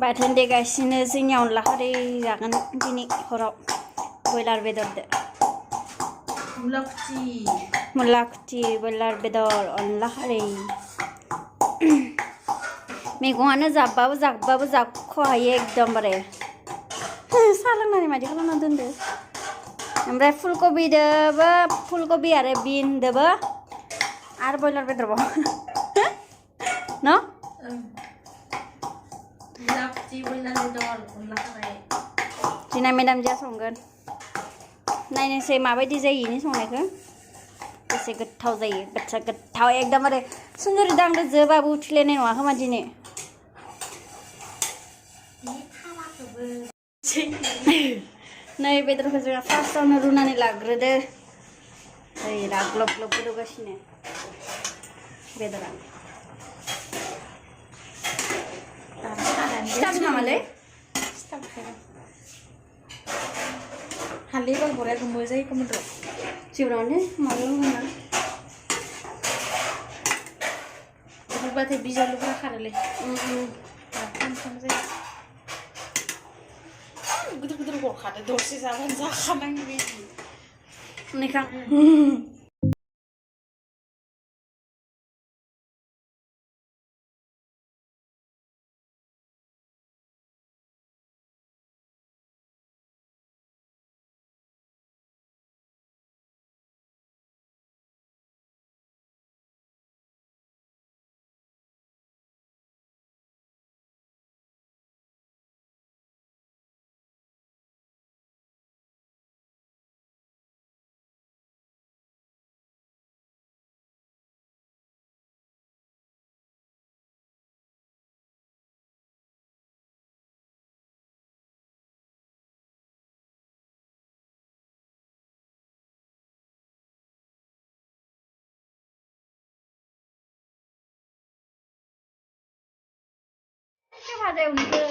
बाथोन देगासिनो जोंनिया अनला खारै जागोन दिनै हराव बयलार बेदरदो मुला खुथि बयलार बेदर अनला खारै मैगङानो जाबाबो जाख'हायो एकदमबारे साहा लोंनानै मादि खालामना दोनदो ओमफ्राय फुलकबि आरो बिनदोबो आरो बयलार बेदरबाव न जोंना मेदामजों संगोन नायनोसै माबायदि जायो इनि संनायखौ बेसे गोथाव जायो बेसे गोथाव एकदमबारे सुन्दुरि दांदो जोबाबो उथिलायनाय नङा खोमा दिनै नै बेदरखौ जोंहा फार्स्टआवनो रुनानै लाग्रोदो ओइ दा ग्लब ग्लब गोदौगासिनो बेदरा सिथाबो नामालै हालदै बांबरा गोमो जायो खोमा र' जेबो नङा माबायाव होना रुबाथाय बिजानुफोरा खारोलै जायो गिदिर गिदिर गरखादो दरसे जाबानो जाखानांगौ बिदि नैखां भाजा एवनोसै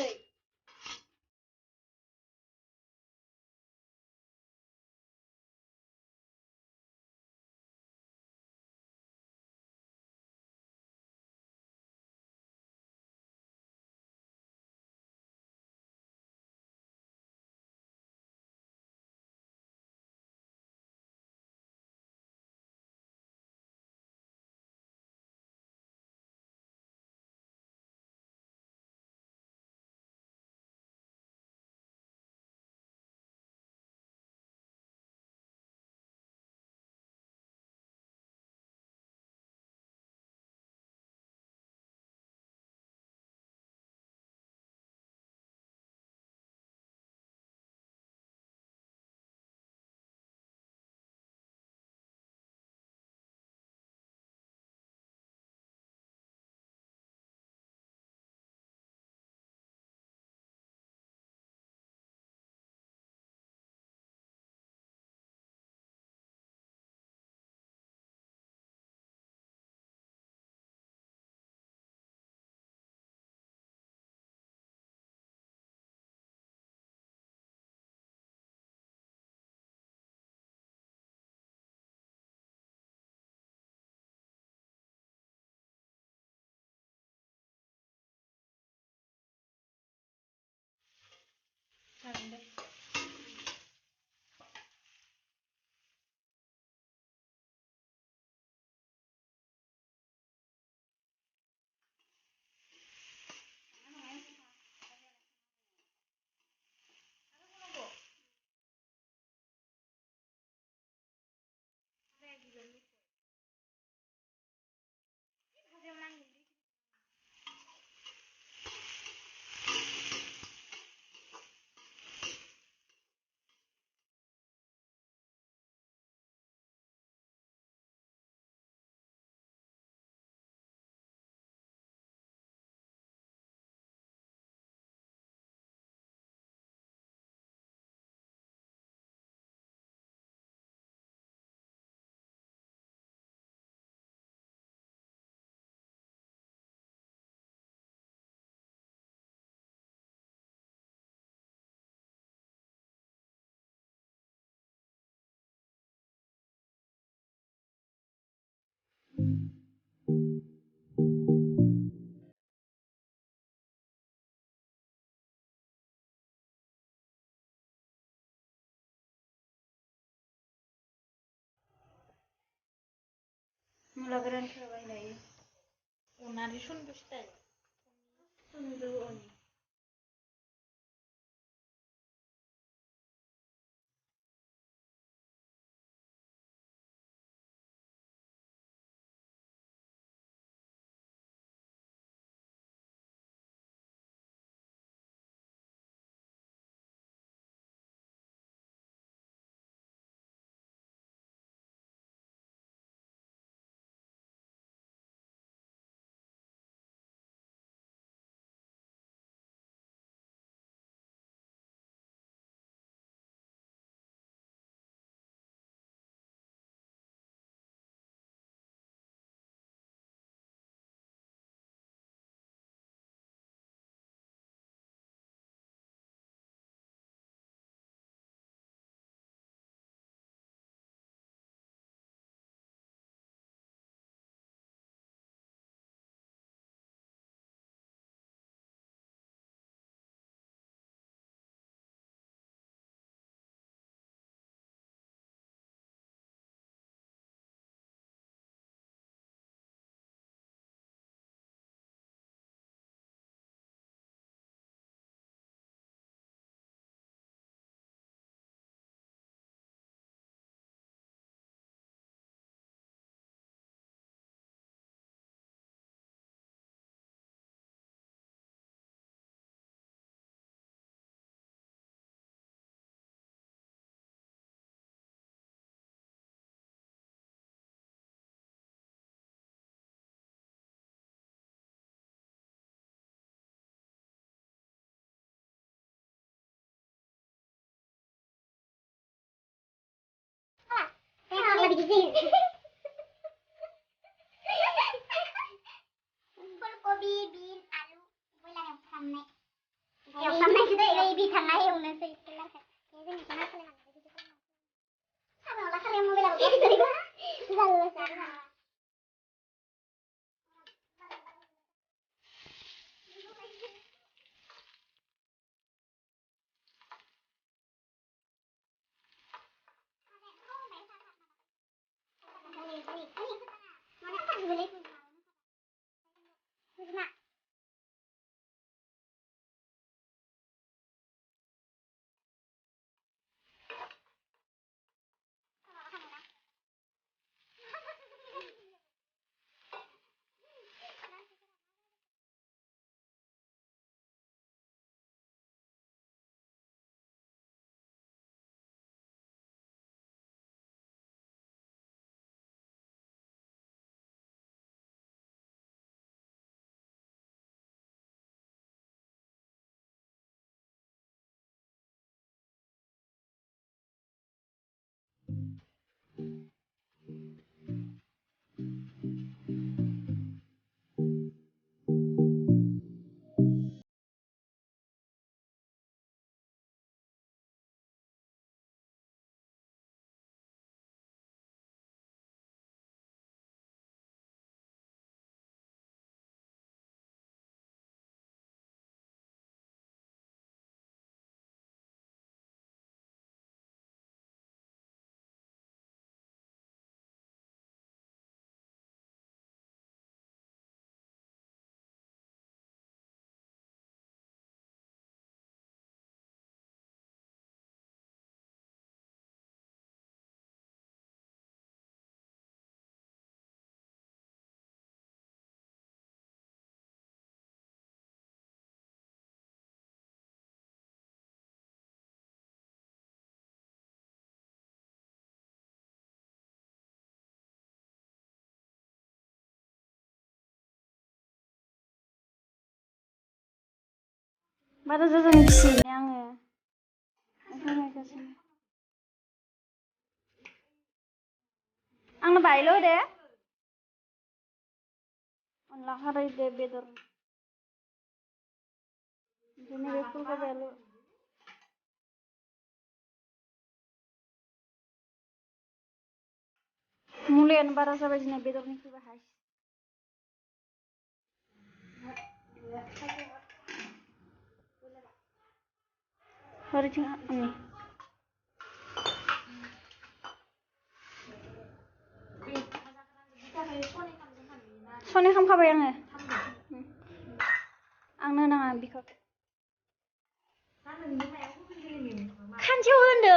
जागोन दे मुला गोरानखौ बायनाय अनानै सनबोसो दायो सनजौ अनि lagi di sini. Fulgobi, bean, आलु बयलार एवफ्रामनाय सुदो एवबि थांना एवनोसै बयलारखौ जों इखौ मा खालामनांगौ बिदि खालामनांगौ साबावला खालाम मबाइलाव जाल्ला बारा जाजानो गिसोयोने आङो फोरमायगासिनो आंनो बायल' दे अनला खारै दे बेदर ओमफ्राय नैबे फुलकबियाल' मुलायानो बारा जाबाय जोंना बेदरनिख्रुइ बाहाय ओरैथिं आंनि खामखाबाय आङो आंनो नाङा बिखौ खानसेयाव होनदो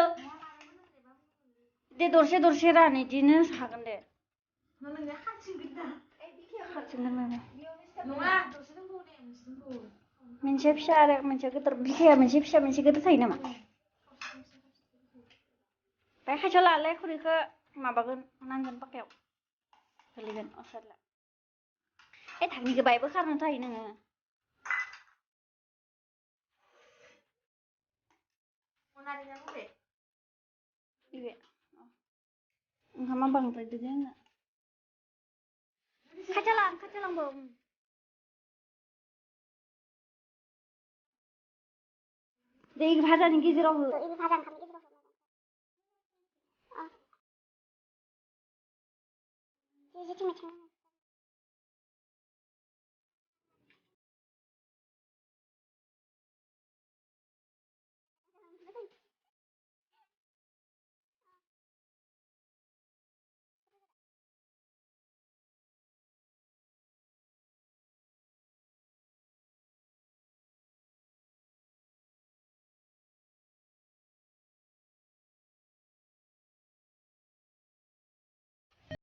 दे दरसे दरसे रान इदिनो हागोन दे मोनसे फिसा आरो मोनसे गिदिर बिखाया मोनसे फिसा मोनसे गिदिर थायो नामा बे खायसेयाव लालाय खुरैखौ माबागोन नांगोन पाखायाव गोलैगोन असारला थांनिखौ बायबो खारनो थायो नोङो ओंखामा बांद्रायदो दे आंना खाथियाव लांबो दे भाजानि गेजेराव हो भाजा ओंखामनि गेजेराव जेथिं